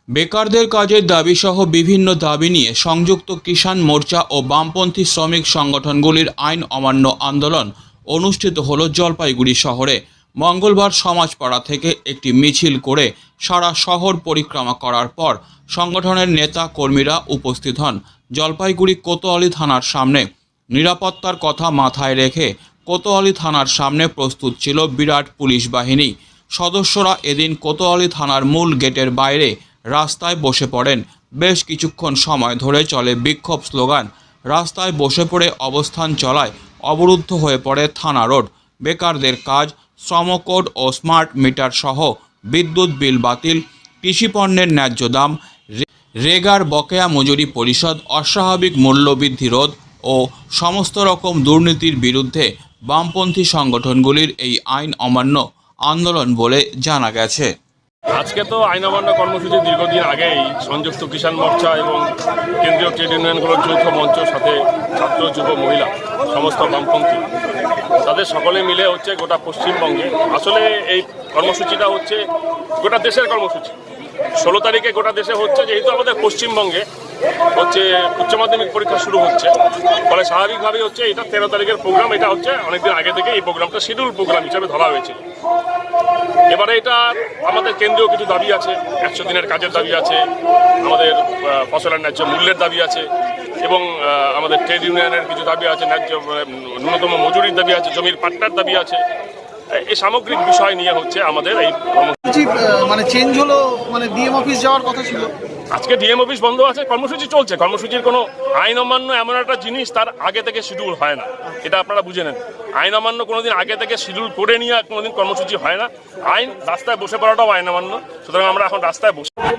বেকারদের কাজের দাবিসহ বিভিন্ন দাবি নিয়ে সংযুক্ত কিষাণ মোর্চা ও বামপন্থী শ্রমিক সংগঠনগুলির আইন অমান্য আন্দোলন অনুষ্ঠিত হলো জলপাইগুড়ি শহরে। মঙ্গলবার সমাজপাড়া থেকে একটি মিছিল করে সারা শহর পরিক্রমা করার পর সংগঠনের নেতা কর্মীরা উপস্থিত হন জলপাইগুড়ি কোতোয়ালি থানার সামনে। নিরাপত্তার কথা মাথায় রেখে কোতোয়ালি থানার সামনে প্রস্তুত ছিল বিরাট পুলিশ বাহিনী। সদস্যরা এদিন কোতোয়ালি থানার মূল গেটের বাইরে রাস্তায় বসে পড়েন। বেশ কিছুক্ষণ সময় ধরে চলে বিক্ষোভ স্লোগান। রাস্তায় বসে পড়ে অবস্থান চলায় অবরুদ্ধ হয়ে পড়ে থানা রোড। বেকারদের কাজ, শ্রম কোড ও স্মার্ট মিটার সহ বিদ্যুৎ বিল বাতিল, কৃষিপণ্যের ন্যায্য দাম, রেগার বকেয়া মজুরি পরিশোধ, অস্বাভাবিক মূল্যবৃদ্ধি রোধ ও সমস্ত রকম দুর্নীতির বিরুদ্ধে বামপন্থী সংগঠনগুলির এই আইন অমান্য আন্দোলন বলে জানা গেছে। আজকে তো আইন অমান্য কর্মসূচি দীর্ঘদিন আগেই সংযুক্ত কিষাণ মোর্চা এবং কেন্দ্রীয় ট্রেড ইউনিয়নগুলোর যৌথ মঞ্চের সাথে ছাত্র, যুব, মহিলা সমস্ত বামপন্থী তাদের সকলে মিলে হচ্ছে গোটা পশ্চিমবঙ্গে। আসলে এই কর্মসূচিটা হচ্ছে গোটা দেশের কর্মসূচি। 16 তারিখে গোটা দেশে হচ্ছে, যেহেতু আমাদের পশ্চিমবঙ্গে হচ্ছে উচ্চ মাধ্যমিক পরীক্ষা শুরু হচ্ছে, ফলে স্বাভাবিকভাবেই হচ্ছে এটা 13 তারিখের প্রোগ্রাম। এটা হচ্ছে অনেকদিন আগে থেকে এই প্রোগ্রামটা শিডিউল প্রোগ্রাম হিসাবে ধরা হয়েছিল। এবারে এটা আমাদের কেন্দ্রীয় কিছু দাবি আছে, 100 দিনের কাজের দাবি আছে, আমাদের ফসলের ন্যায্য মূল্যের দাবি আছে এবং আমাদের ট্রেড ইউনিয়নের কিছু দাবি আছে, ন্যায্য ন্যূনতম মজুরির দাবি আছে, জমির পাট্টার দাবি আছে। এই সামগ্রিক বিষয় নিয়ে হচ্ছে আমাদের এই মানে চেঞ্জ হলো, মানে ডিএম অফিস যাওয়ার কথা ছিল, আজকে ডিএম অফিস বন্ধ আছে, কর্মসূচি চলছে। কর্মসূচির কোনো আইন অমান্য এমন একটা জিনিস তার আগে থেকে শিডিউল হয় না, এটা আপনারা বুঝে নেন। আইন অমান্য কোনোদিন আগে থেকে শিডিউল করে নিয়ে কোনোদিন কর্মসূচি হয় না। আইন রাস্তায় বসে পড়াটাও আইন অমান্য। সুতরাং আমরা এখন রাস্তায় বসে